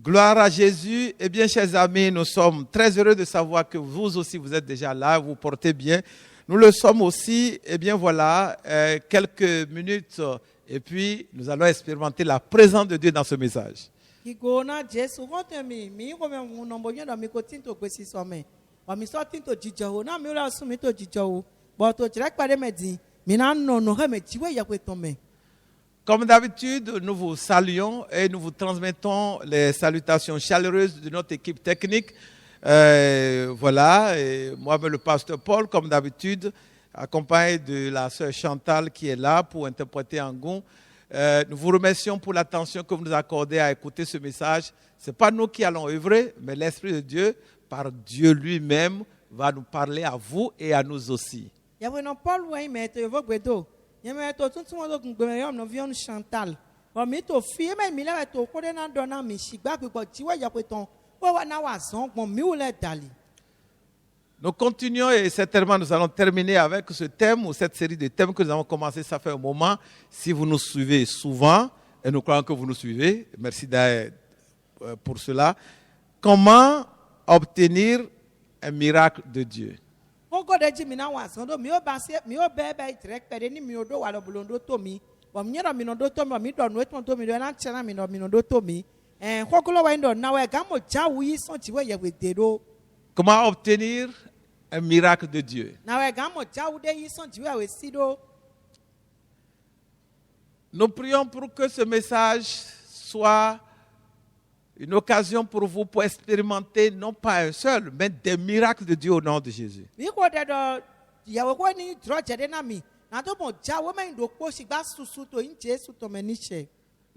Gloire à Jésus. Eh bien, chers amis, nous sommes très heureux de savoir que vous aussi, vous êtes déjà là, vous portez bien. Nous le sommes aussi. Eh bien, voilà, quelques minutes et puis nous allons expérimenter la présence de Dieu dans ce message. Comme d'habitude, nous vous saluons et nous vous transmettons les salutations chaleureuses de notre équipe technique. Voilà, et moi-même le pasteur Paul, comme d'habitude, accompagné de la sœur Chantal qui est là pour interpréter en Goun. Nous vous remercions pour l'attention que vous nous accordez à écouter ce message. Ce n'est pas nous qui allons œuvrer, mais l'Esprit de Dieu, par Dieu lui-même, va nous parler à vous et à nous aussi. Chantal. Nous continuons et certainement nous allons terminer avec ce thème ou cette série de thèmes que nous avons commencé, ça fait un moment. Si vous nous suivez souvent, et nous croyons que vous nous suivez, merci pour cela. Comment obtenir un miracle de Dieu? Comment obtenir un miracle de Dieu? Nous prions pour que ce message soit une occasion pour vous pour expérimenter non pas un seul, mais des miracles de Dieu au nom de Jésus. Ne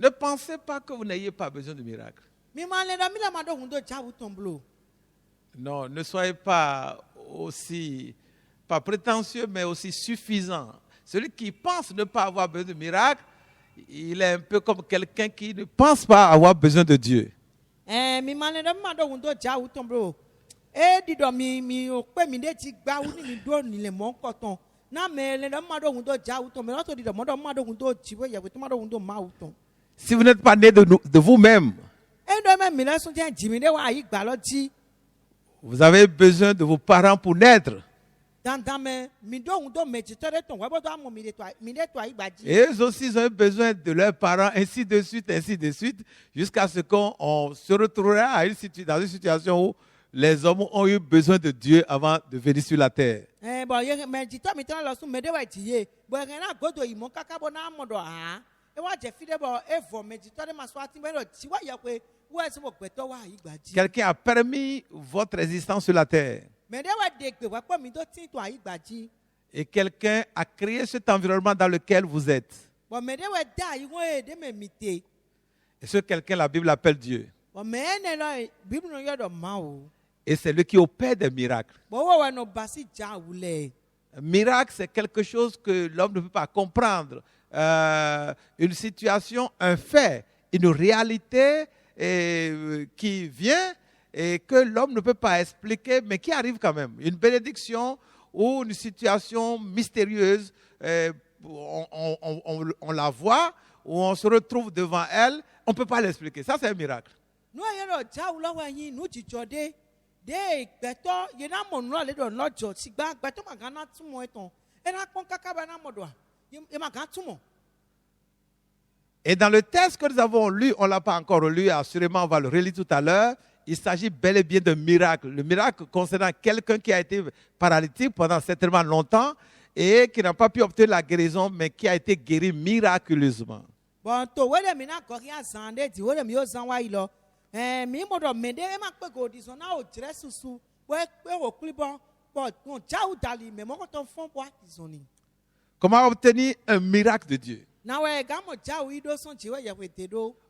pensez pas que vous n'ayez pas besoin de miracles. Non, ne soyez pas aussi, pas prétentieux, mais aussi suffisant. Celui qui pense ne pas avoir besoin de miracles, il est un peu comme quelqu'un qui ne pense pas avoir besoin de Dieu. Si vous n'êtes pas né de vous-même, vous avez besoin de vos parents pour naître. Et eux aussi, ils ont besoin de leurs parents, ainsi de suite, jusqu'à ce qu'on se retrouvera dans une situation où les hommes ont eu besoin de Dieu avant de venir sur la terre. Quelqu'un a permis votre existence sur la terre. Et quelqu'un a créé cet environnement dans lequel vous êtes. Et ce quelqu'un, la Bible l'appelle Dieu. Et c'est lui qui opère des miracles. Un miracle, c'est quelque chose que l'homme ne peut pas comprendre. Une situation, un fait, une réalité qui vient et que l'homme ne peut pas expliquer, mais qui arrive quand même. Une bénédiction ou une situation mystérieuse, on la voit, ou on se retrouve devant elle, on ne peut pas l'expliquer. Ça, c'est un miracle. Et dans le texte que nous avons lu, on ne l'a pas encore lu, assurément on va le relire tout à l'heure, il s'agit bel et bien d'un miracle. Le miracle concernant quelqu'un qui a été paralytique pendant certainement longtemps et qui n'a pas pu obtenir la guérison, mais qui a été guéri miraculeusement. Comment obtenir un miracle de Dieu?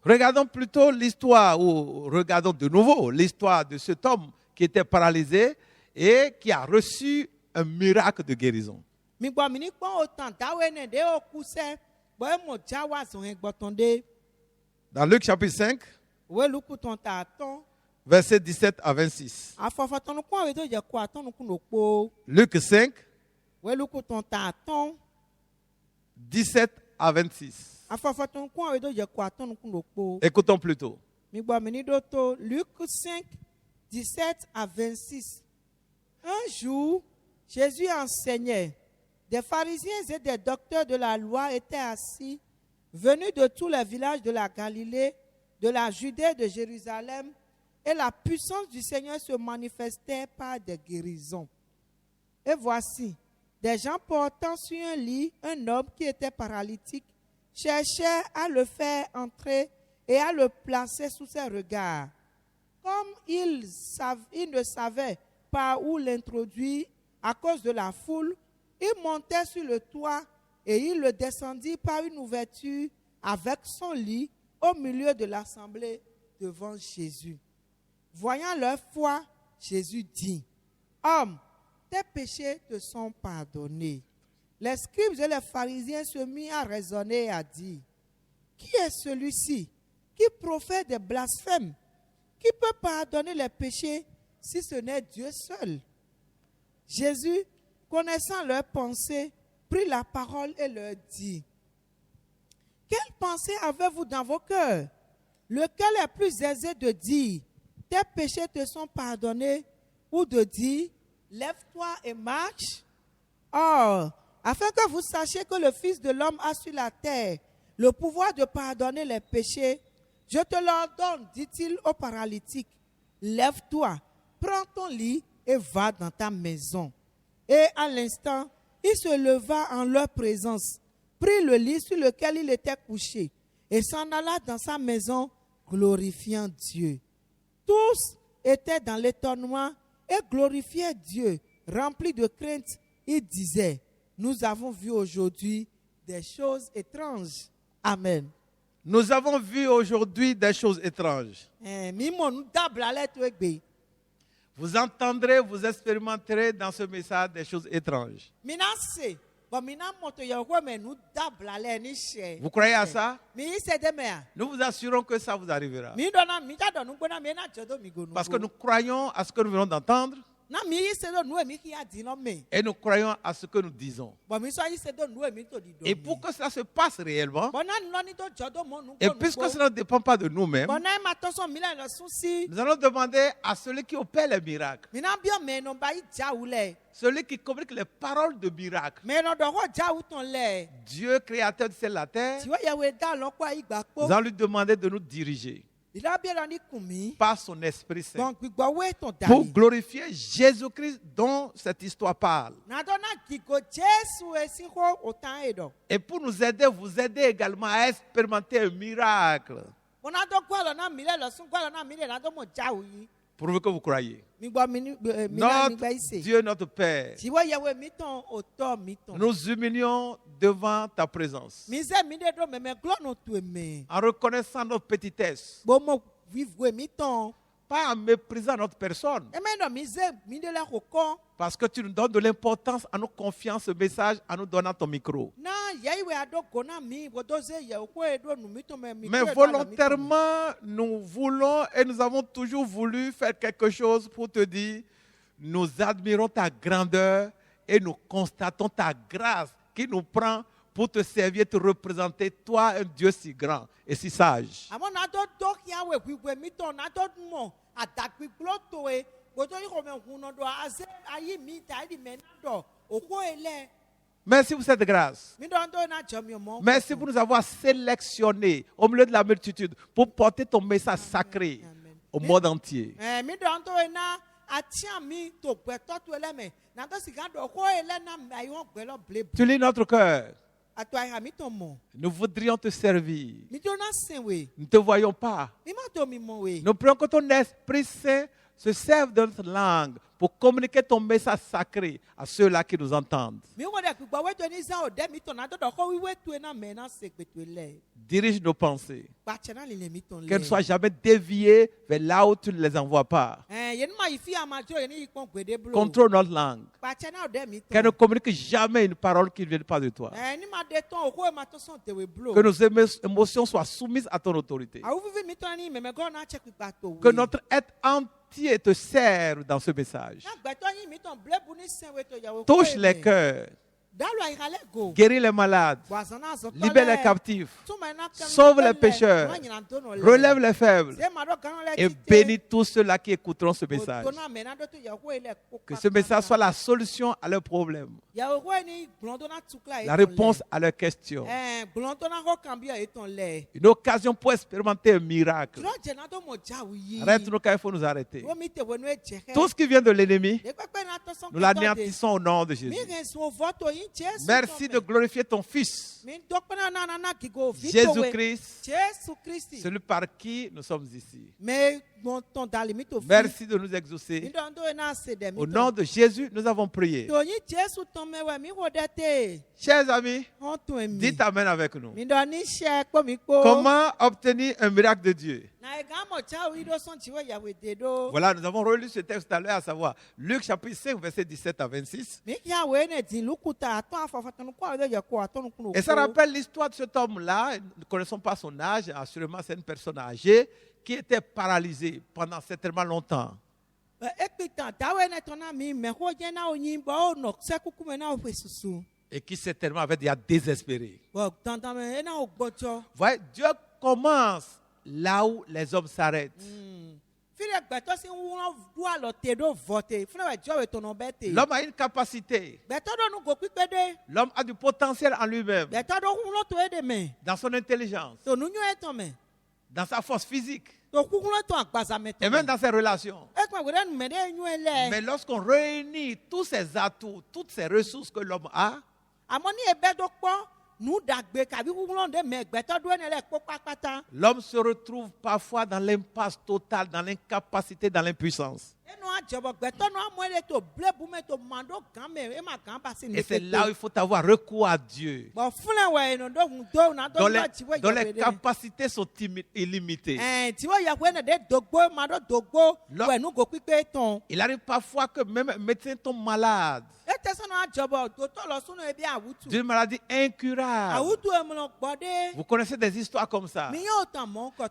Regardons plutôt l'histoire, ou regardons de nouveau l'histoire de cet homme qui était paralysé et qui a reçu un miracle de guérison. Dans Luc chapitre 5, versets 17 à 26. Luc 5, 17 à 26. Écoutons plutôt. Luc 5, 17 à 26. Un jour, Jésus enseignait. Des pharisiens et des docteurs de la loi étaient assis, venus de tous les villages de la Galilée, de la Judée, de Jérusalem, et la puissance du Seigneur se manifestait par des guérisons. Et voici, des gens portant sur un lit un homme qui était paralytique cherchaient à le faire entrer et à le placer sous ses regards. Comme ils ne savaient pas où l'introduire à cause de la foule, ils montaient sur le toit et ils le descendirent par une ouverture avec son lit au milieu de l'assemblée devant Jésus. Voyant leur foi, Jésus dit, « Homme, tes péchés te sont pardonnés. » Les scribes et les pharisiens se mirent à raisonner et à dire, « Qui est celui-ci qui profère des blasphèmes? Qui peut pardonner les péchés si ce n'est Dieu seul? » Jésus, connaissant leurs pensées, prit la parole et leur dit, « Quelle pensée avez-vous dans vos cœurs? Lequel est plus aisé de dire, « Tes péchés te sont pardonnés » ou de dire, « Lève-toi et marche » Or, afin que vous sachiez que le Fils de l'homme a sur la terre le pouvoir de pardonner les péchés, je te l'ordonne, dit-il au paralytique, lève-toi, prends ton lit et va dans ta maison. Et à l'instant, il se leva en leur présence, prit le lit sur lequel il était couché et s'en alla dans sa maison, glorifiant Dieu. Tous étaient dans l'étonnement et glorifiaient Dieu, remplis de crainte. Ils disaient, nous avons vu aujourd'hui des choses étranges. Amen. Nous avons vu aujourd'hui des choses étranges. Vous entendrez, vous expérimenterez dans ce message des choses étranges. Vous croyez à ça? Nous vous assurons que ça vous arrivera. Parce que nous croyons à ce que nous venons d'entendre. Et nous croyons à ce que nous disons. Et pour que cela se passe réellement, et puisque cela ne dépend pas de nous-mêmes, nous allons demander à celui qui opère les miracles, celui qui communique les paroles de miracles, Dieu créateur du ciel et de la terre, nous allons lui demander de nous diriger par son Esprit Saint pour glorifier Jésus-Christ dont cette histoire parle. Et pour nous aider, vous aider également à expérimenter un miracle. Pourvu que vous croyez. Notre Dieu, notre Père, nous humilions devant ta présence en reconnaissant notre petitesse, pas en méprisant notre personne, parce que tu nous donnes de l'importance à nous confier ce message en nous donnant ton micro. Mais volontairement, nous voulons et nous avons toujours voulu faire quelque chose pour te dire, nous admirons ta grandeur et nous constatons ta grâce qui nous prend pour te servir, te représenter, toi, un Dieu si grand et si sage. Merci pour cette grâce. Merci pour nous avoir sélectionnés au milieu de la multitude pour porter ton message sacré au monde entier. Tu lis notre cœur. Nous voudrions te servir. Nous ne te voyons pas. Nous prions que ton Esprit Saint se serve de notre langue pour communiquer ton message sacré à ceux-là qui nous entendent. Dirige nos pensées. Qu'elles ne soient jamais déviées vers là où tu ne les envoies pas. Contrôle notre langue. Qu'elle ne communique jamais une parole qui ne vienne pas de toi. Que nos émotions soient soumises à ton autorité. Que notre être entier te serve dans ce message. Touche les cœurs. guéris les malades, libère les captifs, sauve les pécheurs, relève les faibles et bénis tous ceux-là qui écouteront ce message. Que ce message soit la solution à leurs problèmes, la réponse à leurs questions, une occasion pour expérimenter un miracle. Arrête-nous quand il faut nous arrêter. Tout ce qui vient de l'ennemi, nous l'anéantissons au nom de Jésus. Merci de glorifier ton Fils, Jésus-Christ, celui par qui nous sommes ici. Merci de nous exaucer. Au nom de Jésus, nous avons prié. Chers amis, dites Amen avec nous. Comment obtenir un miracle de Dieu? Voilà, nous avons relu ce texte tout à l'heure, à savoir Luc chapitre 5, verset 17 à 26. Et ça rappelle l'histoire de cet homme-là. Nous ne connaissons pas son âge. Assurément, c'est une personne âgée qui était paralysée pendant certainement longtemps. Et qui certainement avait déjà désespéré. Voyez, Dieu commence là où les hommes s'arrêtent. L'homme a une capacité. L'homme a du potentiel en lui-même. Dans son intelligence. Dans sa force physique. Et même dans ses relations. Mais lorsqu'on réunit tous ces atouts, toutes ces ressources que l'homme a, l'homme se retrouve parfois dans l'impasse totale, dans l'incapacité, dans l'impuissance. Et c'est là où il faut avoir recours à Dieu, dont les capacités sont illimitées. Il arrive parfois que même un médecin tombe malade d'une maladie incurable. Vous connaissez des histoires comme ça.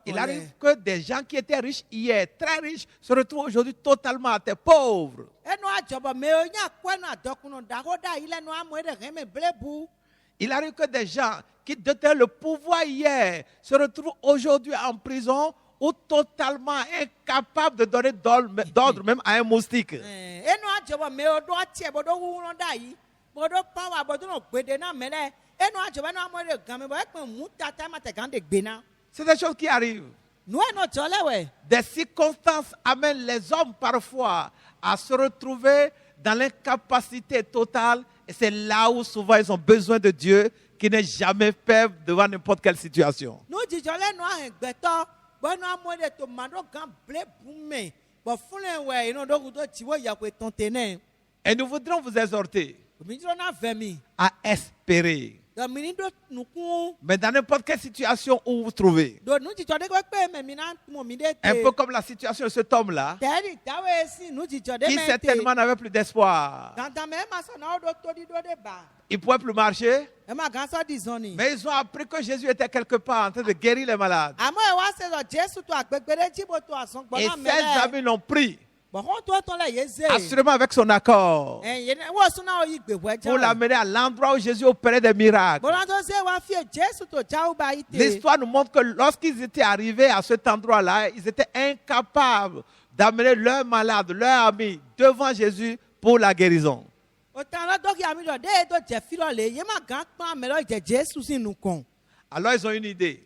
Il arrive que des gens qui étaient riches hier, très riches, se retrouvent aujourd'hui totalement à terre, pauvres. Il arrive que des gens qui détenaient le pouvoir hier se retrouvent aujourd'hui en prison ou totalement incapables de donner d'ordre même à un moustique. C'est des choses qui arrivent. Des circonstances amènent les hommes parfois à se retrouver dans l'incapacité totale. Et c'est là où souvent ils ont besoin de Dieu qui n'est jamais faible devant n'importe quelle situation. Et nous voudrons vous exhorter à espérer. Mais dans n'importe quelle situation où vous vous trouvez, un peu comme la situation de cet homme-là, qui certainement n'avait plus d'espoir. Il ne pouvait plus marcher, mais ils ont appris que Jésus était quelque part en train de guérir les malades. Et ses amis l'ont pris, assurément avec son accord, pour l'amener à l'endroit où Jésus opérait des miracles. L'histoire nous montre que lorsqu'ils étaient arrivés à cet endroit-là, ils étaient incapables d'amener leurs malades, leurs amis devant Jésus pour la guérison. Alors ils ont une idée.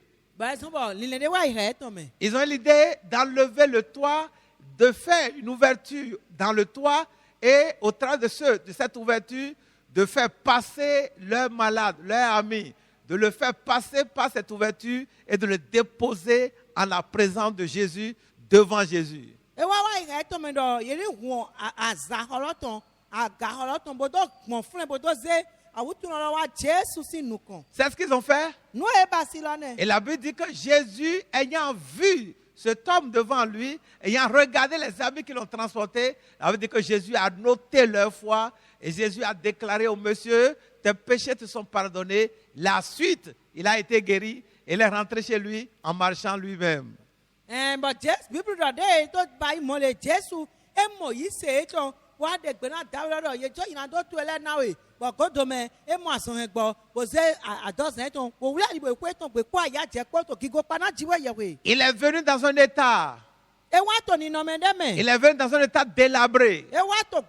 Ils ont une idée d'enlever le toit, de faire une ouverture dans le toit et au travers de cette ouverture, de faire passer leurs malades, leurs amis, de le faire passer par cette ouverture et de le déposer en la présence de Jésus, devant Jésus. C'est ce qu'ils ont fait. Et la Bible dit que Jésus, ayant vu cet homme devant lui, ayant regardé les amis qui l'ont transporté, ça veut dire que Jésus a noté leur foi et Jésus a déclaré au monsieur, tes péchés te sont pardonnés. La suite, il a été guéri et il est rentré chez lui en marchant lui-même. Bon, Godome, et moi, son ego, vous êtes à 12 ans, vous voulez aller quoi, ton quoi, y a des quoi, qui go pas Il est venu dans un état. Et what on y Il est venu dans un état délabré. et what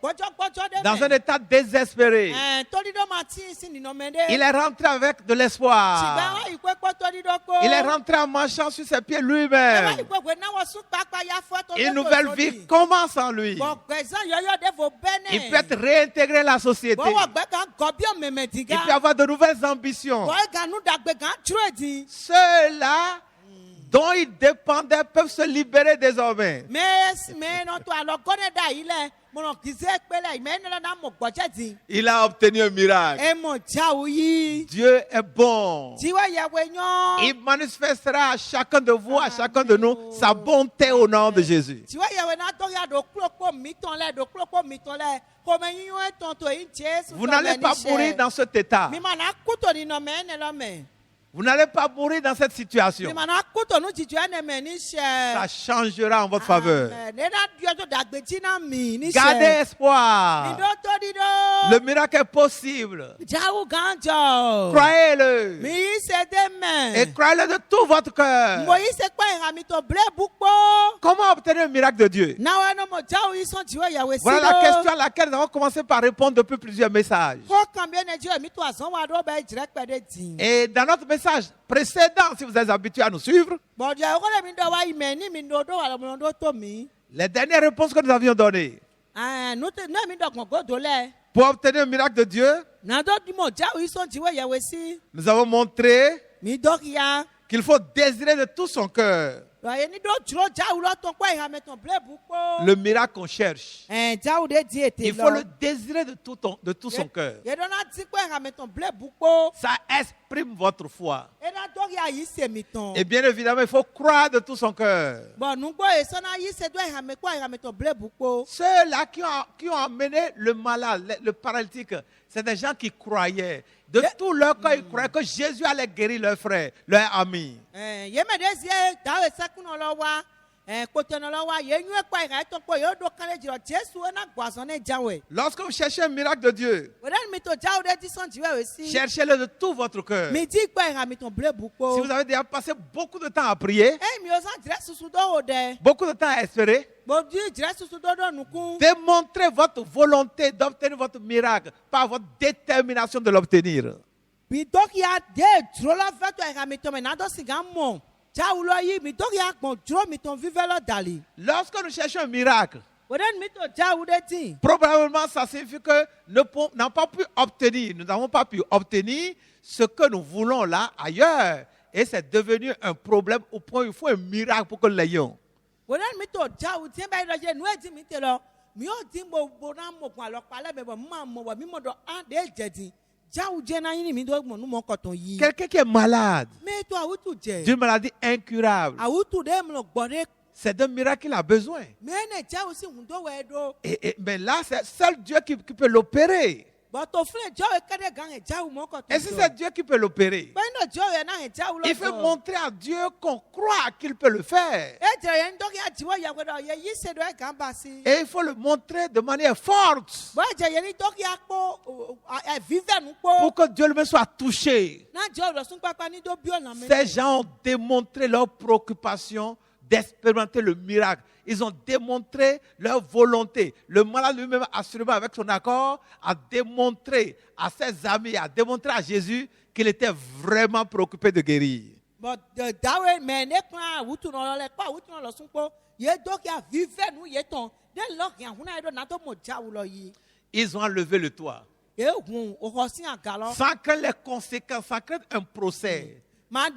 Dans un état désespéré. Il est rentré avec de l'espoir. Il est rentré en marchant sur ses pieds lui-même. Une nouvelle vie commence en lui. Il peut être réintégré à la société. Il peut avoir de nouvelles ambitions. Ceux-là dont il dépendait peuvent se libérer désormais. Il a obtenu un miracle. Dieu est bon. Il manifestera à chacun de vous, à chacun de nous, sa bonté au nom de Jésus. Vous n'allez pas mourir dans cet état. Vous n'allez pas mourir dans cette situation. Ça changera en votre faveur. Gardez espoir. Le miracle est possible. Croyez-le. Et croyez-le de tout votre cœur. Comment obtenir un miracle de Dieu? Voilà la question à laquelle nous avons commencé par répondre depuis plusieurs messages. Et dans notre message précédent, si vous êtes habitués à nous suivre, les dernières réponses que nous avions données pour obtenir un miracle de Dieu, nous avons montré qu'il faut désirer de tout son cœur le miracle qu'on cherche. Il faut le désirer de tout son cœur. Ça exprime votre foi. Et bien évidemment, il faut croire de tout son cœur. Ceux-là qui ont amené le malade, le paralytique, c'est des gens qui croyaient. De tout leur cœur, ils croyaient que Jésus allait guérir leurs frères, leurs amis. Lorsque vous cherchez un miracle de Dieu, cherchez-le de tout votre cœur. Si vous avez déjà passé beaucoup de temps à prier, beaucoup de temps à espérer, démontrez votre volonté d'obtenir votre miracle par votre détermination de l'obtenir. Lorsque nous cherchons un miracle, probablement ça signifie que nous n'avons pas pu obtenir ce que nous voulons là ailleurs. Et c'est devenu un problème au point où il faut un miracle pour que nous l'ayons. Quelqu'un qui est malade d'une maladie incurable, c'est d'un miracle qu'il a besoin. Mais là, c'est seul Dieu qui peut l'opérer. Et si c'est Dieu qui peut l'opérer, il faut montrer à Dieu qu'on croit qu'il peut le faire. Et il faut le montrer de manière forte pour que Dieu lui-même soit touché. Ces gens ont démontré leur préoccupation d'expérimenter le miracle. Ils ont démontré leur volonté. Le malade lui-même, assurément avec son accord, a démontré à ses amis, a démontré à Jésus qu'il était vraiment préoccupé de guérir. Ils ont enlevé le toit. Sans craindre les conséquences, sans craindre un procès. Ça,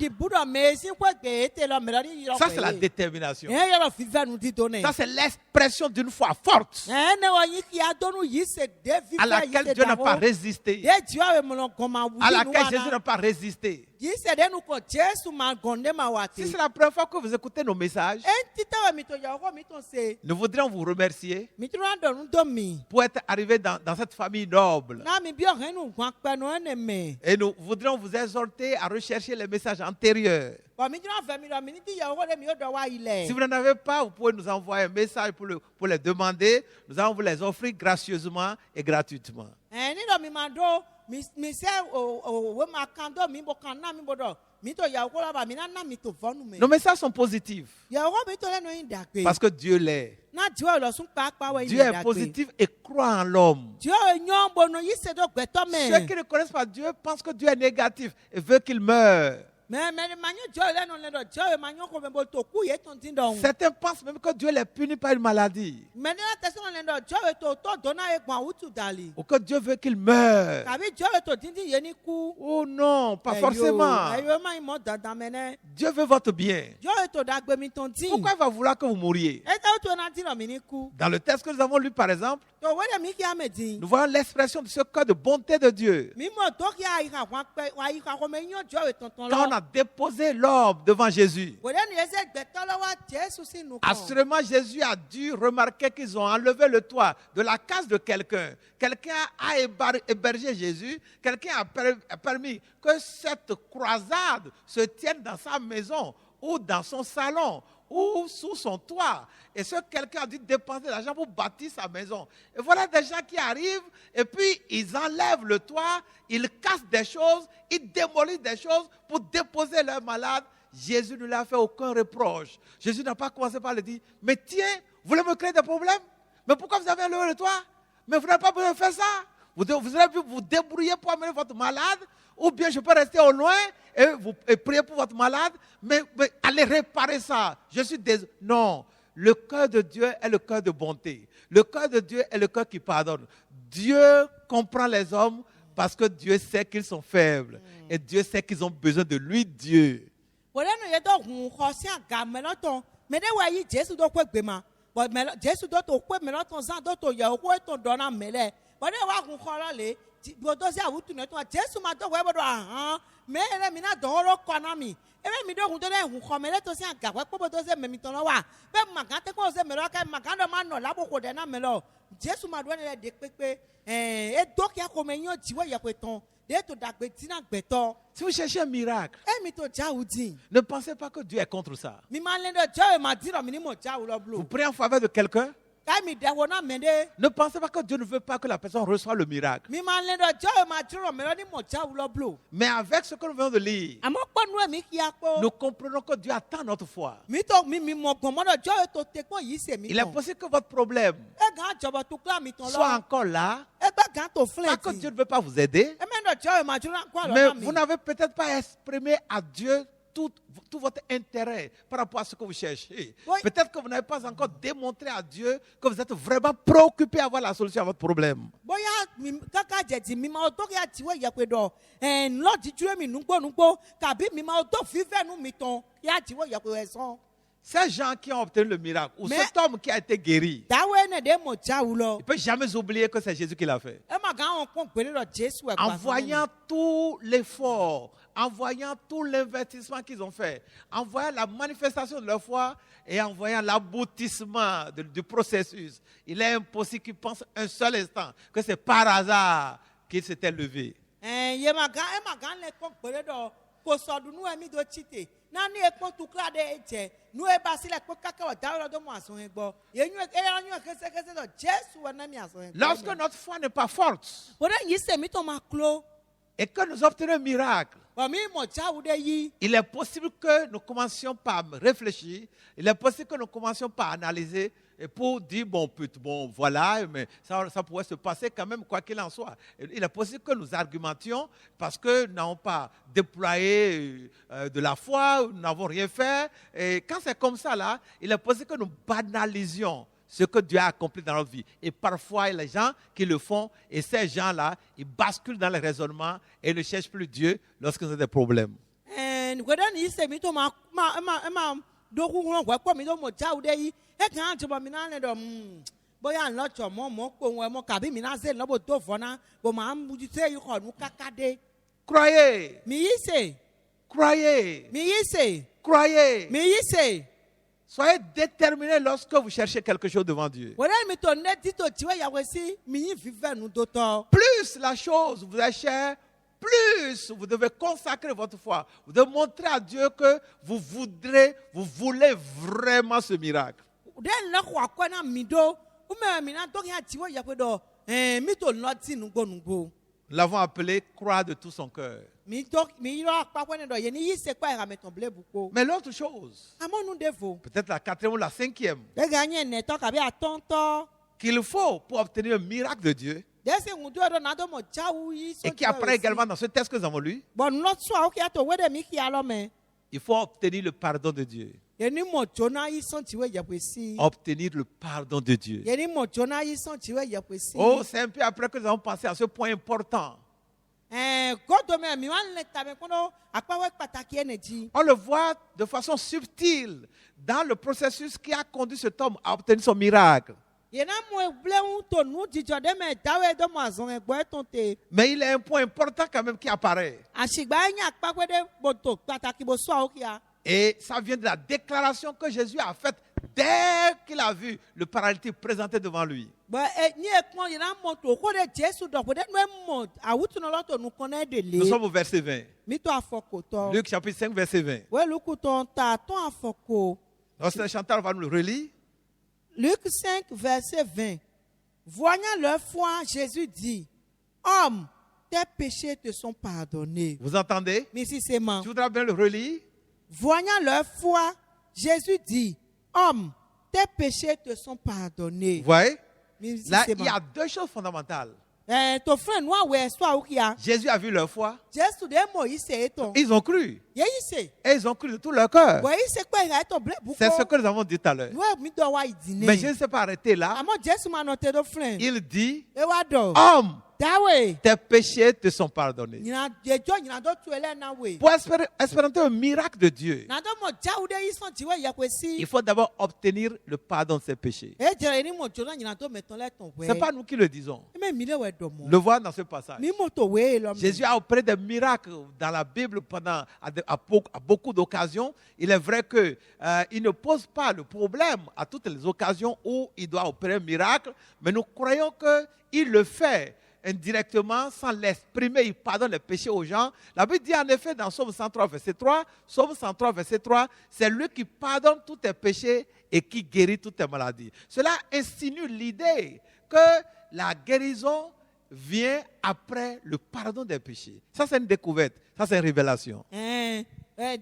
c'est la détermination. Ça, c'est l'expression d'une foi forte à laquelle Dieu n'a pas résisté. À laquelle Jésus n'a pas résisté. Si c'est la première fois que vous écoutez nos messages, nous voudrions vous remercier pour être arrivé dans cette famille noble. Et nous voudrions vous exhorter à rechercher les messages antérieurs. Bon, mi dira 20 000, mi dit ya wole mi odo wa ile. Si vous n'en avez pas, vous pouvez nous envoyer un message pour les demander. Nous allons vous les offrir gracieusement et gratuitement. Ni do mi mando mi se o we makando mi bo kana mi bodo. Mi to ya wola ba mi na mi to vonu me. Nos messages sont positifs Ya wo mi to le no indagbe. parce que Dieu l'est. Na Dieu lo sun pa we Dieu est positif et croit en l'homme. Dieu nyon bono yi se do gbeto me. Ceux qui ne connaissent pas Dieu pensent que Dieu est négatif et veut qu'il meure. Mais manyo Dieu le no le do Dieu manyo ko me bo to ku ye ton tin do. Certains pensent même que Dieu les punit par une maladie Mais na teso le do Dieu to dona e gwan utu dali. ou que Dieu veut qu'il meure. Kabi Dieu to tin tin ye ni ku. Oh non, pas forcément. Ayo ma mo dada mene. Dieu veut votre bien. Dieu to dagbe mi ton tin. Pourquoi il va vouloir que vous mouriez? E ta to na tin no mi ni ku. Dans le texte que nous avons lu, par exemple, To we mi ki amedin. nous voyons l'expression de ce cœur de bonté de Dieu. Mi mo to ki ai ka wa pe wa i ka ko me nyon Dieu tonton Quand on lo. a déposé l'homme devant Jésus, We ni ese gbeto lo wa Jesu si nu ko. assurément Jésus a dû remarquer qu'ils ont enlevé le toit de la case de quelqu'un. Quelqu'un a hébergé Jésus, quelqu'un a permis que cette croisade se tienne dans sa maison ou dans son salon ou sous son toit. Et ce quelqu'un a dû dépenser de l'argent pour bâtir sa maison. Et voilà des gens qui arrivent et puis ils enlèvent le toit, ils cassent des choses, ils démolissent des choses pour déposer leurs malades. Jésus ne lui a fait aucun reproche. Jésus n'a pas commencé par lui dire, mais tiens, vous voulez me créer des problèmes? Mais pourquoi vous avez enlevé le toit? Mais vous n'avez pas besoin de faire ça. Vous avez pu vous débrouiller pour amener votre malade, ou bien je peux rester au loin et prier pour votre malade, mais allez réparer ça. Je suis désolé. Non, le cœur de Dieu est le cœur de bonté. Le cœur de Dieu est le cœur qui pardonne. Dieu comprend les hommes parce que Dieu sait qu'ils sont faibles. Et Dieu sait qu'ils ont besoin de lui, Dieu. We no ye do hun ko si aga me lo ton. Me de wa yi Jesu do ko gbe ma. But me Jesu do to ko me lo ton san do to ye ko to do na mele. But de wa hun ko lo le. Bo do si awutu ne to Jesu ma do we bo do ahan. Me ele mi na do ro ko na mi. Ebe mi do hun do le hun ko me le to si aga we po do se me mi ton lo wa. Be ma kan te ko se me lo ka ma kan do ma no la bo ko de na me lo. Jesu ma do le de pepe. E do ki ko me yan jiwo ye ko ton. De to dagbe ti na gbeto. Si vous cherchez un miracle, E mi to jaudi. ne pensez pas que Dieu est contre ça. Mi ma le do Dieu ma diro mi ni mo jawu lo Vous blu. priez en faveur de quelqu'un, Kai mi de wo na me de. ne pensez pas que Dieu ne veut pas que la personne reçoive le miracle. Mi ma le do Dieu ma diro me lo ni mo jawu lo blu. Mais avec ce que nous venons de lire, Amo po nu mi ki apo. nous comprenons que Dieu attend notre foi. Mi to mi mo gbon mo do Dieu to te ko yi se mi. Il est possible que votre problème E ga jobo to kla mi ton lo. soit encore là, E gba ga to pas flint. que Dieu ne veut pas vous aider, E me do Dieu ma diro kwa lo mais na mi. vous n'avez peut-être pas exprimé à Dieu tout votre intérêt par rapport à ce que vous cherchez. Oui. Peut-être que vous n'avez pas encore démontré à Dieu que vous êtes vraiment préoccupé à avoir la solution à votre problème. Boya mi kaka jedi mi ma o to ya ti we ye pe do. Lo di duro mi nugbo kabi mi ma o to five nu mi ton. Ya ti we ye pe son. Ces gens qui ont obtenu le miracle, ou Mais- cet homme qui a été guéri, Dawe ne de mo jawu lo. il ne peut jamais oublier que c'est Jésus qui l'a fait. E ma ga won pon pere lo Jesu e En voyant tout l'effort, en voyant tout l'investissement qu'ils ont fait, en voyant la manifestation de leur foi et en voyant l'aboutissement du processus, il est impossible qu'ils pensent un seul instant que c'est par hasard qu'ils s'étaient levés. ye ma ga le pon pere do ko so du nu e mi do chite. Na ni e pon tu kla de eje. Nu e ba sile ko kaka o dawo do mo aso en gbo. Ye nyu e anyu kese do Jesu wa na mi aso en. Lorsque notre foi n'est pas forte Ore yi se mi to ma klo. et que nous obtenons un miracle, Ba mi mo jawu de yi. il est possible que nous commencions par réfléchir, il est possible que nous commencions par analyser et pour dire, bon, voilà, mais ça pourrait se passer quand même, quoi qu'il en soit. Il est possible que nous argumentions parce que nous n'avons pas déployé de la foi, nous n'avons rien fait. Et quand c'est comme ça, là, il est possible que nous banalisions ce que Dieu a accompli dans notre vie. Et parfois, il y a les gens qui le font, et ces gens-là, ils basculent dans les raisonnements et ne cherchent plus Dieu lorsqu'ils ont des problèmes. Whether ni se mi to ma do ku ron wa ko mi do mo jawu de yi. E kan jobo mi na le do bóyá nlo cho mo po won mo kabi mi na se lo bo to fona bo ma mbuju se yi ko nu kakade. Croyez, Mi yi se. croyez, Mi yi se. croyez. Mi yi se. Soyez déterminés lorsque vous cherchez quelque chose devant Dieu. Whether mi to ne ti to ti we ya we si mi yi vive nu do to. Plus la chose vous est chère, plus vous devez consacrer votre foi. Vous devez montrer à Dieu que vous voulez vraiment ce miracle. Den la kwa kwa na mido ume mina donc ya tiwo ya kwedo mito loti nugbo nugbo. Nous l'avons appelé croire de tout son cœur. Mi donc mi lo pa kwa do ye ni yi se kwa ra meton ble buko. Mais l'autre chose, Amon nous devo. peut-être la quatrième ou la cinquième, De gagner ne to ka bi atonto. qu'il faut pour obtenir un miracle de Dieu, Desi ngudu do na do mo chawu yi so. et qui apparaît également dans ce texte que nous avons lu, Bon not so o ki ato we de mi ki alo me. il faut obtenir le pardon de Dieu. Yeni mo jona yi son tiwe ya kwesi. Obtenir le pardon de Dieu. Yeni mo jona yi son tiwe ya kwesi. Oh, c'est un peu après que nous avons pensé à ce point important. God me mi wan le tabe kono apa we pataki energy. On le voit de façon subtile dans le processus qui a conduit cet homme à obtenir son miracle. Yena mo ble un to nu jijo de me dawe do mo azon egbo etonte. Mais il y a un point important quand même qui apparaît. Asigba nya pa we de boto pataki bo so okia. Et ça vient de la déclaration que Jésus a faite dès qu'il a vu le paralytique présenté devant lui. Ba ni ekpon yena mo to ko de Jesu do ko de no mo awutu no loto nu kono de Nous le. sommes au verset 20. Mi to afoko to. Luc chapitre 5, verset 20. We luku ton ta ton afoko. Lorsque le chanteur va nous le relire. Luc 5 verset 20. Voyant leur foi, Jésus dit: Homme, tes péchés te sont pardonnés. Vous entendez? Mais si c'est man. Tu voudras bien le relire? Voyant leur foi, Jésus dit: Homme, tes péchés te sont pardonnés. Vous voyez? Mais si Là, c'est il y a deux choses fondamentales. ton frère noir ouais soit ou qui a. Jésus a vu leur foi. Jésus de Moïse c'est ton. Ils ont cru. Ye c'est. Et ils ont cru de tout leur cœur. Ouais, c'est quoi il a ton blé beaucoup. C'est ce que nous avons dit tout à l'heure. Ouais, mi do wa idine. Mais je ne s'est pas arrêté là. Amo Jésus m'a noté de frère. Il dit, E wa do. homme, Dawe. tes péchés te sont pardonnés. Nina jejo nina do tu ele na we. Pour expérimenter un miracle de Dieu, Na do mo jawu de ison ti we ya kwesi. il faut d'abord obtenir le pardon de ses péchés. E jere ni mo jona nina do meton le ton we. Ce n'est pas nous qui le disons. Me mi le we do mo. Le voir dans ce passage. Mi mo to we lo. Jésus a opéré des miracles dans la Bible pendant à beaucoup d'occasions. Il est vrai que il ne pose pas le problème à toutes les occasions où il doit opérer un miracle, mais nous croyons qu'il le fait indirectement, sans l'exprimer, il pardonne les péchés aux gens. La Bible dit en effet dans Psaume 103, verset 3, Psaume 103, verset 3, c'est lui qui pardonne tous tes péchés et qui guérit toutes tes maladies. Cela insinue l'idée que la guérison vient après le pardon des péchés. Ça, c'est une découverte. Ça, c'est une révélation.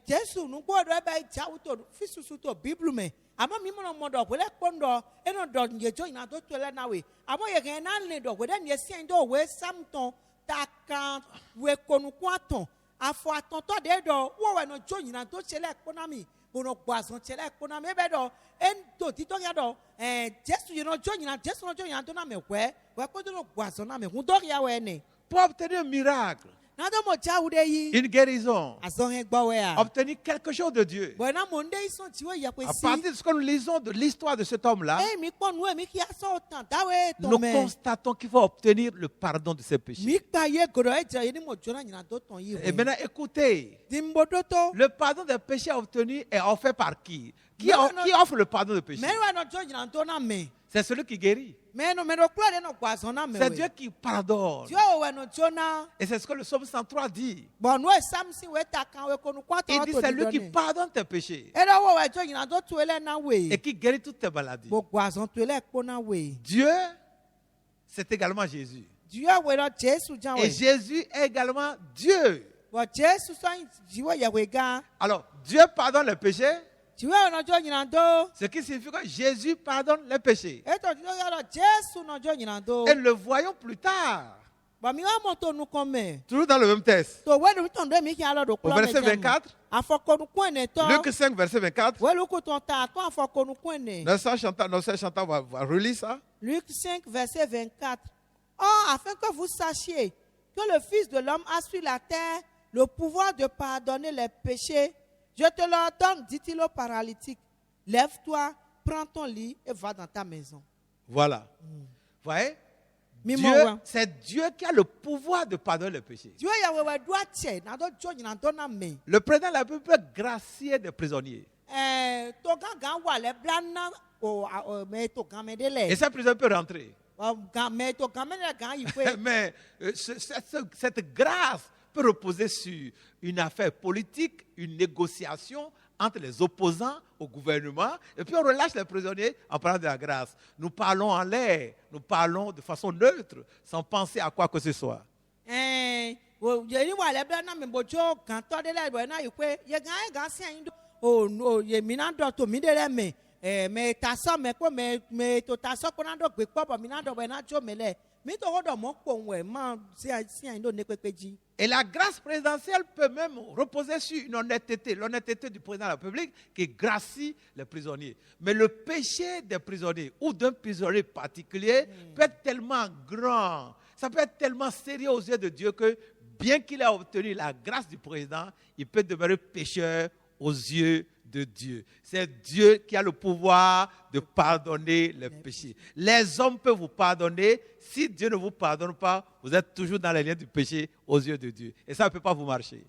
Jésus nous go do ba jawu to fisusu to Bible me. Ama mi mo mo do wele kondo eno do ngejo ina do tole na we. Amo ye gen na le do we den ye sien do we samton takan we konu kwaton. Afo atonto de do wo we no jo ina do chele kona mi. Bono gbazon chele kona me be do en do ti to ya do Jésus you no jo ina Jésus no jo ina do na me we ko do no gbazon na me hu do ya we ne. Pour obtenir un miracle, Na do mo jawu de yi. une guérison, Azon he gbo we a. obtenir quelque chose de Dieu. Bona monde ison ti we ya À kwesi. partir de ce que nous lisons de l'histoire de cet homme-là, Mi kpɔ nu mi kia sɔ tan dawe nous tɔn mɛ. constatons qu'il faut obtenir le pardon de ses péchés. Mi kpa ye goɖɔ edze ye ni mo dzona nyina do tɔn yi Et maintenant, écoutez, Dimbodoto. le pardon des péchés obtenu est offert par qui? Qui Non, non. offre le pardon des péchés? Mɛ wa nɔ dzo nyina do na mɛ. C'est celui qui guérit. Mɛ no mɛ do kplɔ de nɔ gbazɔn na mɛ C'est we. Dieu qui pardonne. Dieu wɛ nɔ dzona. Et c'est ce que le psaume 103 dit. Bɔn nu ye samsi we ta kan we konu kɔ Il tɔn dit to c'est di lui qui dɔ ne. pardonne tes péchés Eɖɔ wɔ wɛ dzo nyina do tu ele na et we. qui guérit toutes tes maladies. Bo gbazɔn tu ele kpo na we. Dieu, c'est également Jésus. Dieu wɛ lɔ Jesu jan Et we. Jésus est également Dieu. Bɔn Jesu sɔn dziwo yɛ we gã. Alors, Dieu pardonne les péchés, Dieu wɛ nɔ dzo nyina do. ce qui signifie que Jésus pardonne les péchés. Etɔ dzo yɛ lɔ Jesu nɔ dzo nyina do. Et nous le voyons plus tard, Bɔn mi wa mɔ to nu kɔn toujours dans le même texte. To wɛlu tɔn do mi kia lɔ do Au kplɔ verset 24, afɔkonu kun ene tɔ. Luc 5, verset 24. Wɛlu ko tɔn ta tɔn afɔkonu kun ene. Nos sœurs chantants va relire ça. Luc 5 verset 24. Or afin que vous sachiez que le Fils de l'homme a sur la terre le pouvoir de pardonner les péchés, je te l'ordonne, dit-il au paralytique. Lève-toi, prends ton lit et va dans ta maison. Voilà. Vous voyez? Mimo Dieu, wa. c'est Dieu qui a le pouvoir de pardonner les péchés. Dieu ya wewe doa tse na do jo nyina do na me. Le président de la République peut gracier des prisonniers. To gangan wa le blana me to gan me de le. Et ces prisonniers peuvent rentrer. Gan me to gan me le gan yi pe. Mais cette grâce peut reposer sur une affaire politique, une négociation entre les opposants au gouvernement, et puis on relâche les prisonniers en parlant de la grâce. Nous parlons en l'air, nous parlons de façon neutre, sans penser à quoi que ce soit. Et la grâce présidentielle peut même reposer sur une honnêteté, l'honnêteté du président de la République qui gracie les prisonniers. Mais le péché des prisonniers ou d'un prisonnier particulier peut être tellement grand, ça peut être tellement sérieux aux yeux de Dieu que bien qu'il ait obtenu la grâce du président, il peut demeurer pécheur aux yeux de Dieu. C'est Dieu qui a le pouvoir de pardonner les péchés. Les hommes peuvent vous pardonner. Si Dieu ne vous pardonne pas, vous êtes toujours dans les liens du péché aux yeux de Dieu. Et ça ne peut pas vous marcher.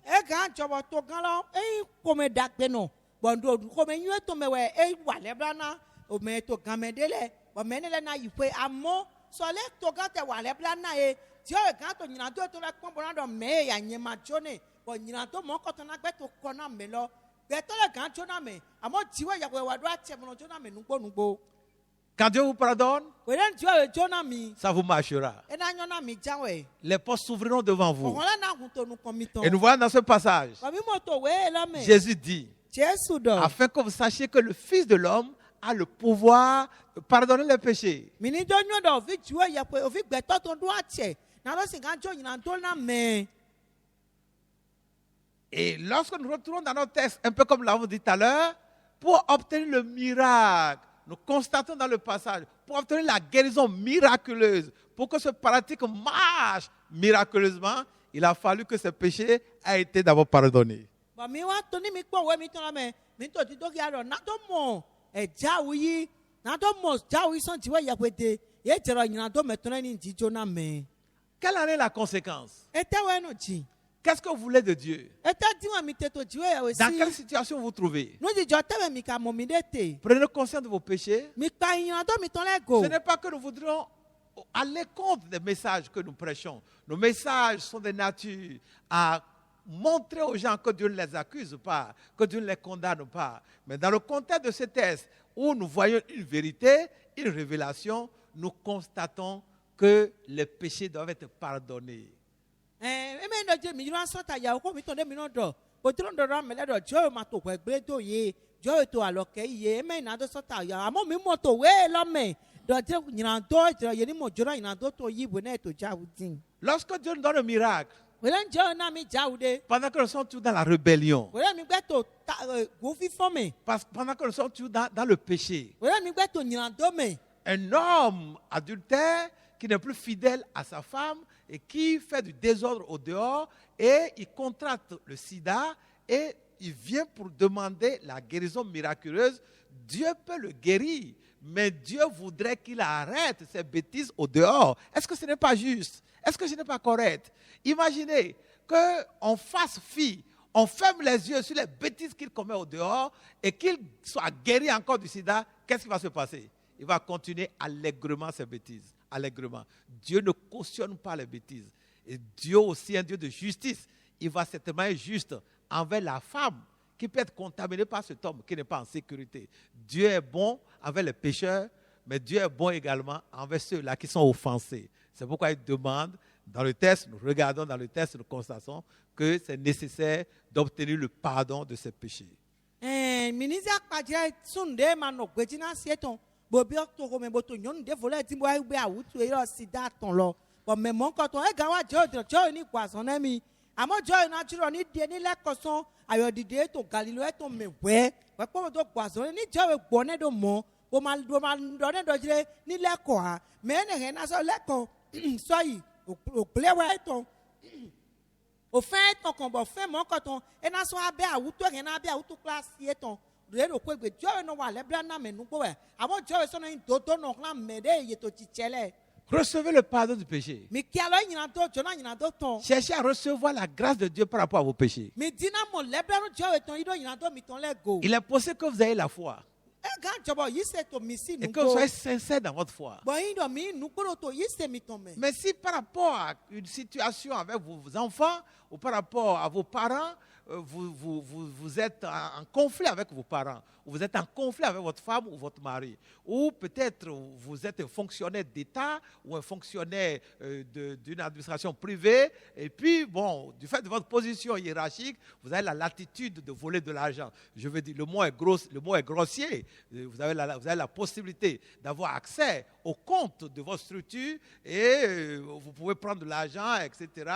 Quand Dieu vous pardonne, ça vous marchera. Les portes s'ouvriront devant vous. Et nous voyons dans ce passage, Jésus dit, afin que vous sachiez que le Fils de l'homme a le pouvoir de pardonner les péchés. Et lorsque nous retournons dans notre texte, un peu comme l'avons dit tout à l'heure, pour obtenir le miracle, nous constatons dans le passage, pour obtenir la guérison miraculeuse, pour que ce paralytique marche miraculeusement, il a fallu que ce péché ait été d'abord pardonné. Quelle en est la conséquence? Qu'est-ce que vous voulez de Dieu? Dans quelle situation vous vous trouvez? Prenez conscience de vos péchés. Ce n'est pas que nous voudrions aller contre des messages que nous prêchons. Nos messages sont de nature à montrer aux gens que Dieu ne les accuse pas, que Dieu ne les condamne pas. Mais dans le contexte de ce texte, où nous voyons une vérité, une révélation, nous constatons que les péchés doivent être pardonnés. Lorsque Dieu nous donne un miracle, pendant que nous sommes tous dans la rébellion, pendant que nous sommes tous dans le péché, un homme adultère qui n'est plus fidèle à sa femme et qui fait du désordre au dehors, et il contracte le sida et il vient pour demander la guérison miraculeuse, Dieu peut le guérir, mais Dieu voudrait qu'il arrête ses bêtises au dehors. Est-ce que ce n'est pas juste? Est-ce que ce n'est pas correct? Imaginez qu'on fasse fi, on ferme les yeux sur les bêtises qu'il commet au dehors et qu'il soit guéri encore du sida. Qu'est-ce qui va se passer? Il va continuer allègrement ses bêtises. Allègrement. Dieu ne cautionne pas les bêtises. Et Dieu aussi est un Dieu de justice. Il va certainement être juste envers la femme qui peut être contaminée par cet homme qui n'est pas en sécurité. Dieu est bon envers les pécheurs, mais Dieu est bon également envers ceux-là qui sont offensés. C'est pourquoi il demande, dans le texte, nous regardons dans le texte, nous constatons que c'est nécessaire d'obtenir le pardon de ces péchés. Recevez le pardon du péché. Cherchez à recevoir la grâce de Dieu par rapport à vos péchés. Il est possible que vous ayez la foi. E ga jobo yi se to mi si et nu que vous go. soyez sincère dans votre foi. Bo yin do mi nu koro to yi se mi ton me. Mais si par rapport à une situation avec vos enfants ou par rapport à vos parents, vous êtes en conflit avec vos parents, ou vous êtes en conflit avec votre femme ou votre mari, ou peut-être vous êtes un fonctionnaire d'État ou un fonctionnaire d'une administration privée, et puis, bon, du fait de votre position hiérarchique, vous avez la latitude de voler de l'argent. Je veux dire, le mot est grossier. Vous avez la possibilité d'avoir accès au compte de votre structure et vous pouvez prendre de l'argent, etc.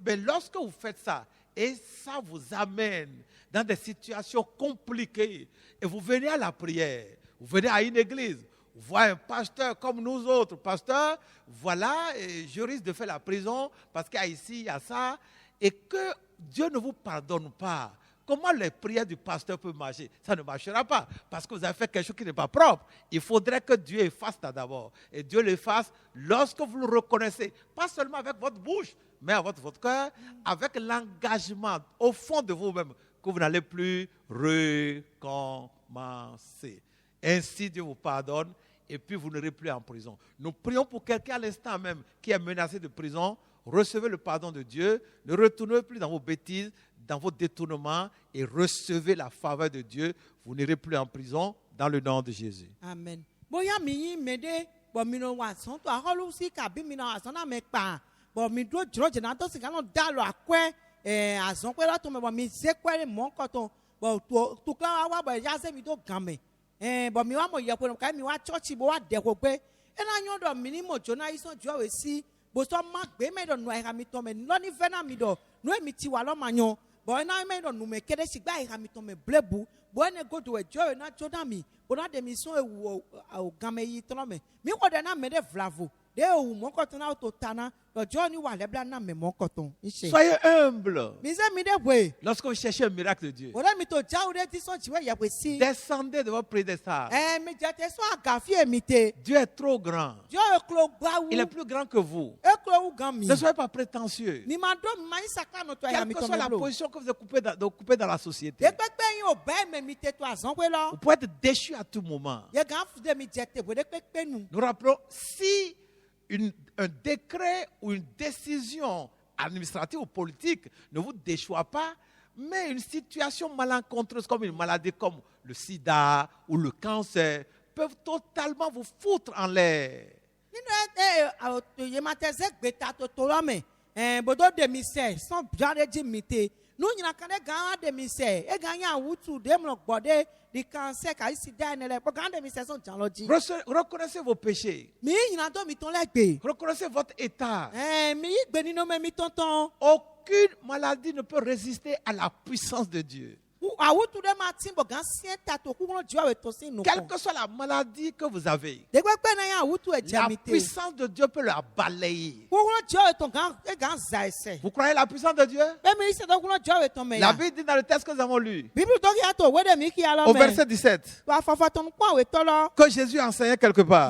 Mais lorsque vous faites ça, et ça vous amène dans des situations compliquées, et vous venez à la prière, vous venez à une église, vous voyez un pasteur comme nous autres, pasteur, voilà, et je risque de faire la prison parce qu'il y a ici, il y a ça, et que Dieu ne vous pardonne pas. Comment les prières du pasteur peuvent marcher? Ça ne marchera pas parce que vous avez fait quelque chose qui n'est pas propre. Il faudrait que Dieu efface ça d'abord. Et Dieu l'efface lorsque vous le reconnaissez, pas seulement avec votre bouche, mais avec votre cœur, avec l'engagement au fond de vous-même que vous n'allez plus recommencer. Ainsi, Dieu vous pardonne et puis vous n'irez plus en prison. Nous prions pour quelqu'un à l'instant même qui est menacé de prison. Recevez le pardon de Dieu. Ne retournez plus dans vos bêtises, dans vos détournements et recevez la faveur de Dieu. Vous n'irez plus en prison dans le nom de Jésus. Amen. Boya mi mede bo mi no wa son to aholu si ka bi mi na asan na me pa. Bo mi do jro je na to si kan no da lo akwe azon pe la to me bo mi se kwere mo nkan to bo to kan wa bo ya se mi do gan me. Bo mi wa mo ye pe ka mi wa church bo wa de ko pe. E na yan do mi ni mo jona ison jo we si bo so ma gbe me do no e ka mi to me lo ni fe na mi do no e mi ti wa lo ma yan. Bo na me do no me kede si gba e ka mi to me blebu. Bo ene go do e jo na joda mi. Bo na de mi so e wo o gan me yi tro me. Mi ko de na me de vlavo. De o mo ko ton na to tana. Soyez humble. Lorsque vous cherchez un miracle de Dieu, descendez de votre piédestal. Dieu est trop grand. Il est plus grand que vous. Ne soyez pas prétentieux. Quelle que soit la position que vous occupez dans la société, vous pouvez être déchu à tout moment. Nous rappelons, si un décret ou une décision administrative ou politique ne vous déchoit pas, mais une situation malencontreuse comme une maladie comme le sida ou le cancer peuvent totalement vous foutre en l'air. Reconnaissez vos péchés. Reconnaissez votre état. Aucune maladie ne peut résister à la puissance de Dieu. Quelle que soit la maladie que vous avez, la puissance de Dieu peut la balayer. Vous croyez la puissance de Dieu? La Bible dit dans le texte que nous avons lu, au verset 17, que Jésus enseignait quelque part.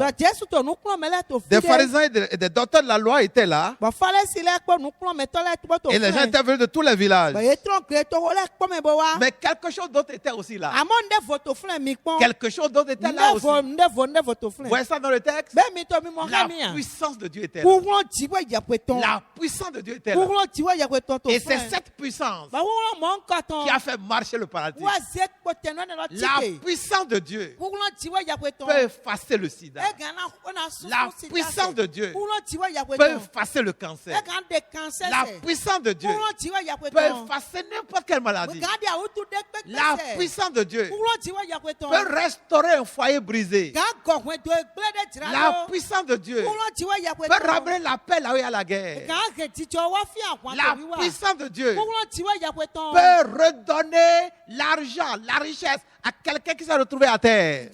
Des pharisiens et des docteurs de la loi étaient là. Et les gens étaient venus de tous les villages. Mais quelque chose d'autre était aussi là. Quelque chose d'autre était là aussi. Vous voyez ça dans le texte? La puissance de Dieu était là. La puissance de Dieu était là. Et c'est cette puissance qui a fait marcher le paradis. La puissance de Dieu peut effacer le sida. La puissance de Dieu peut effacer le cancer. La puissance de Dieu peut effacer n'importe quelle maladie. La puissance de Dieu peut restaurer un foyer brisé. La puissance de Dieu peut ramener la paix là où il y a la guerre. La puissance de Dieu peut redonner l'argent, la richesse à quelqu'un qui s'est retrouvé à terre.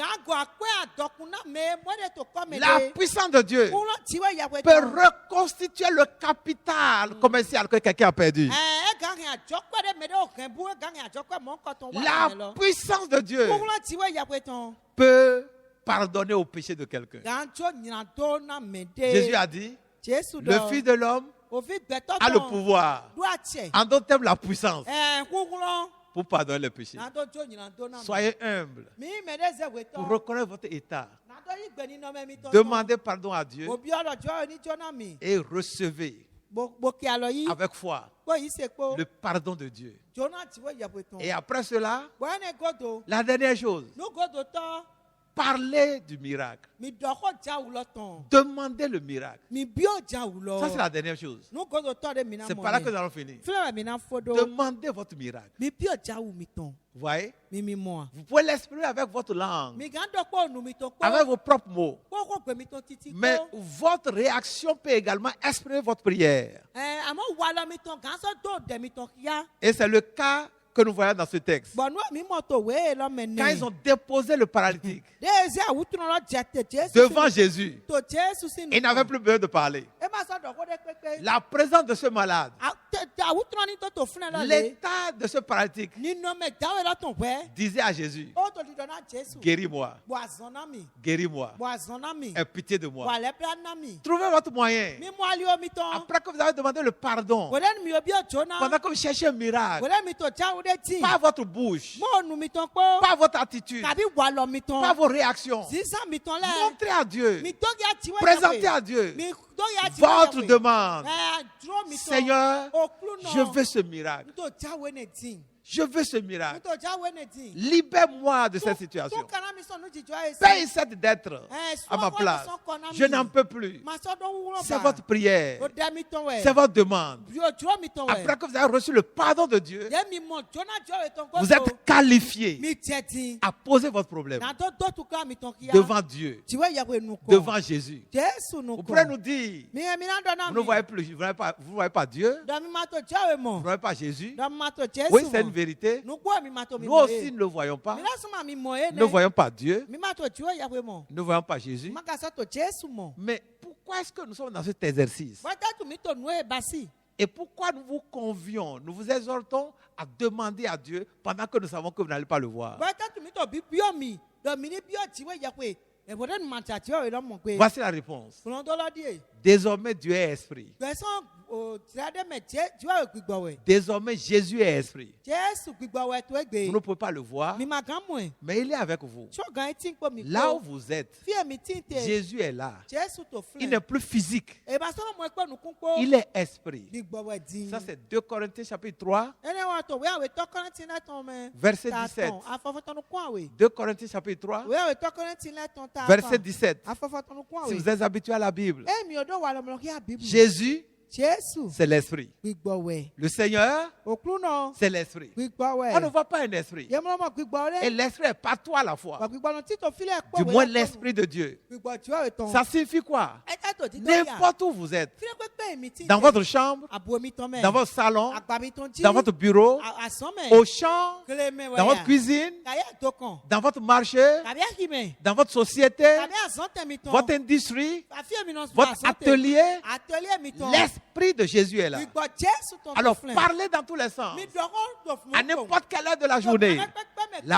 La puissance de Dieu peut reconstituer le capital commercial que quelqu'un a perdu. La puissance de Dieu peut pardonner au péché de quelqu'un. Jésus a dit, le Fils de l'homme a le pouvoir. En d'autres termes, la puissance pour pardonner les péchés. na do jo nyina do na mi. Soyez humble Mi me de ze we to. pour reconnaître votre état. Na do yi gbe ni no me mi to. Demandez pardon à Dieu Obi oro jo ni jo na mi. et recevez Bo ki alo yi. avec foi Bo yi se po. le pardon de Dieu. Jo na ti we ye we to. Et après cela, Bo ne godo. la dernière chose, No godo to. parlez du miracle. Mi do ko ja u lo ton. Demandez le miracle. Mi bi o ja u lo. Ça, c'est la dernière chose. No godo to de mi na mo. C'est par là que nous allons finir. Fle mi na fodo. Demandez votre miracle. Mi bi o ja u mi ton. Vous voyez? Mi mo. Vous pouvez l'exprimer avec votre langue, Mi gan do ko nu mi to ko. avec vos propres mots. Ko gbe mi to titi ko. Mais votre réaction peut également exprimer votre prière. Amo wa lo mi ton gan so do de mi ton ya. Et c'est le cas que nous voyons dans ce texte. Bon, mi mo to we lo me ne. Quand ils ont déposé le paralytique Deze awutu no lo jete Jesu. devant Jésus, To Jesu si ils n'avaient plus besoin de parler. E ma so do ko de pepe. La présence de ce malade, Awutu no ni to funa lo le. l'état de ce paralytique Ni no me dawe lo ton we. disait à Jésus, O to di do na Jesu. guéris-moi, Bo azona mi. guéris-moi, Bo azona mi. aie pitié de Bo moi. le plan na mi. Trouvez votre moyen. Mi mo ali o mi ton. Après que vous avez demandé le pardon, Bo den mi obi o jona. pendant que vous cherchez un miracle, Bo den mi to ja u de ti. pas votre bouche, Mo nu mi ton po. pas votre attitude, Kabi wa lo mi ton. pas vos réactions. Zisa mi ton le. Montrez à Dieu, Mi to ya ti we. présentez à Dieu Mi to ya ti votre demande. Dro mi ton. Seigneur, Oklu no. je veux ce miracle. To ja we ne tin. Je veux ce miracle. To ja we ne tin. Libère-moi de cette situation. To kana mi so nu jijo ese. Paye cette dette à ma place. Je n'en peux plus. Ma so do wuro ba. C'est votre prière. O da mi ton we. C'est votre demande. Bi o dro mi ton we. Après que vous avez reçu le pardon de Dieu, Ye mi mo jona jo we ton ko. vous êtes qualifié mi jetin. à poser votre problème Na do do tu ka mi ton kia. devant Dieu, Ti we ye we nu ko. devant Jésus. Jesu nu Vous ko. pourrez nous dire, Mi e mi na do na vous mi. ne voyez plus, vous ne voyez pas Dieu, Do mi ma to ja we vous mo. ne voyez pas Jésus. Do mi ma to Jesu. Oui, c'est une vérité. Nu ko mi ma to mi Nous mo. aussi, nous ne le voyons pas. Mi na so ma mi mo e Nous ne voyons pas Dieu. Mi ma to ji we ye we mo. Nous ne voyons pas Jésus. Ma ka so to Jesu mo. Mais pourquoi est-ce que nous sommes dans cet exercice? Wa ta tu mi to nu e basi. Et pourquoi nous vous convions, nous vous exhortons à demander à Dieu pendant que nous savons que vous n'allez pas le voir? Wa ta tu mi to bi bio mi. Do mi ni bio ji we ye we. E bo den ma cha ji we lo mo pe. Voici la réponse. Fun do lo die. Désormais, Dieu est esprit. Gbẹ̀sán òtítàdé mẹ̀jẹ́ jíwáwé gbígbọ́ wẹ̀. Désormais, Jésus est esprit. Jésù gbígbọ́ wẹ̀ tó ẹgbẹ́. Vous ne pouvez pas le voir, Mi máa gán mú ẹ̀. mais il est avec vous. Ṣọ́gàn etí ń pò mí Là où vous êtes, Fí èmi tí ń tè. Jésus est là. Jésù tó fún Il ẹ̀. n'est plus physique, Èbá sọ́nà mọ̀ ẹgbẹ́ nùkún pọ̀. il est esprit. Gbígbọ́ wẹ̀ dín. Ça, c'est 2 Corinthiens chapitre 3, Ẹni wọn tó wé àwẹ̀ tọkọrẹ́ntì lẹ́tàn mẹ́. verset 17. Afọ́fọ́tọ́nukún àwẹ̀. 2 Corinthiens chapitre 3, Wé àwẹ̀ tọkọrẹ́ntì lẹ́tàn tá a verset 17. Afọ́fọ́tọ́nukún Si àwẹ̀. vous êtes habitué à la Bible, Èmi ò dó wà lọ́mọ kí àbíbù. Jésus, Jésù c'est l'esprit. gbígbọ́ wẹ̀. Le Seigneur, Òkú náà c'est l'esprit. gbígbọ́ wẹ̀. On ne voit pas un esprit. Yẹ́mọ́lọ́mọ́ gbígbọ́ Et rẹ̀. l'esprit est partout à la fois. Gbígbọ́ náà títò fílẹ̀ pọ̀ Du moins l'esprit de Dieu. Gbígbọ́ tí ó rẹ̀ tán. Ça signifie quoi? Ẹ jẹ́ tó dídọ́ yà. N'importe où vous êtes, Fílẹ̀ pépé mi tí. dans votre chambre, Àbúrò mi tán mẹ́. dans votre salon, Àgbà mi tán jí. dans votre bureau, Àsán mẹ́. au champ, Kílé mẹ́ wẹ̀ dans yà. votre cuisine, Kàyé tó kàn. dans votre marché, Kàbí ẹ̀kí mẹ́. dans votre société, Kàbí àsán tẹ̀ mi tán. votre industrie, Àfíà mi náà sọ votre àsán tẹ̀. atelier. Atelier mi tán. L'esprit de Jésus est là. Gbígbọ́ Jésù tán Alors tó fún ẹ̀. parlez dans tous les sens, Mi dọ̀kọ́ tó fún à mi. n'importe quelle heure de la journée, la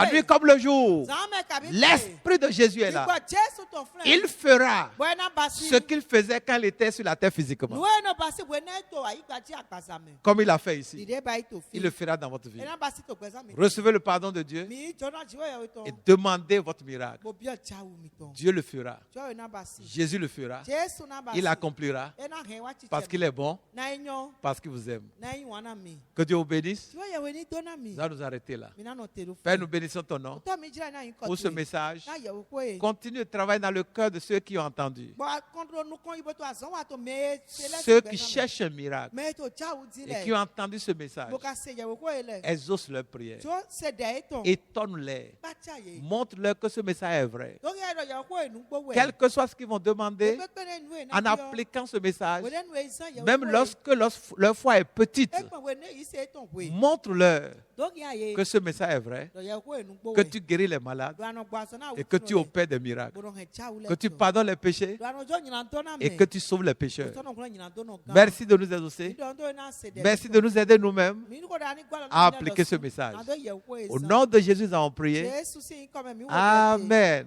La nuit comme le jour. Zàmẹ́ kàbí. L'esprit de Jésus est là. Gbígbọ́ Jésù tó fún ẹ̀. Il fera Bọ́ẹ̀nà basi. ce qu'il faisait quand il était sur la terre physiquement. Nuwe no basi bwene to ayigba tí àgbàsà mẹ́. Comme il a fait ici. Ìdè báyìí tó fi. Il le fera dans votre vie. Ẹ̀nà basi tó gbẹ̀sán mi. Recevez le pardon de Dieu Mi jọ́nà jíwọ́ yẹ̀wò tán. et demandez votre miracle. Mo bí ọjà wù mí tán. Dieu le fera. Jọ́ ẹ̀nà basi. Jésus le fera. Jésù náà basi. Il accomplira Ẹ̀nà hẹ̀ wá títẹ̀. parce qu'il est bon, Na ẹ̀yàn. parce qu'il vous aime. Na ẹ̀yìn wọn náà mi. Que Dieu vous bénisse. Jíwọ́ yẹ̀wò ní dọ́nà mi. Nous allons nous arrêter là. Mi náà nọ tèrò fún. Père, nous bénissons ton nom Tọ́ mi jíra náà yín kọ́ pour ce message. Náà yẹ̀wò kó e. Continue de travailler dans le cœur de ceux qui ont entendu. Bọ́ akọ́ndúró nukọ́ ibo tó àzán wà tó mẹ́ẹ́ sẹ́lẹ̀ Ceux qui cherchent un miracle Mẹ́ẹ́ tó jáwù et dílẹ̀. qui ont entendu ce message, Mo ka se yẹ̀wò kó e lẹ̀. exauce leur prière. Tí ó ṣe dẹ̀ ẹ́ tán. Étonne-les. Bàtà yẹ. Montre-leur que ce message est vrai. Lórí ẹ̀rọ yẹ̀wò kó e nù gbówó ẹ̀. Quel que soit ce qu'ils vont demander, Pépéré nu ẹ̀ náà en bí ọ. appliquant ce message, Wòlé nu ẹ̀ ìsàn yẹ̀wò même kó e. lorsque leur foi est petite, Ẹ̀gbọ́n wẹ̀ ní ìṣe é tàn wẹ̀. montre-leur Lórí ayé. que ce message est vrai, Lọ yẹ̀wò kó e nù gbówó que ẹ̀. tu guéris les malades Lọ́nà gbọ́ aṣọ náà et que tu opères des miracles, que tu pardonnes les péchés et que tu sauves les pécheurs. Merci de nous exaucer. Merci de nous aider nous-mêmes à appliquer ce message. Au nom de Jésus, nous avons prié. Amen.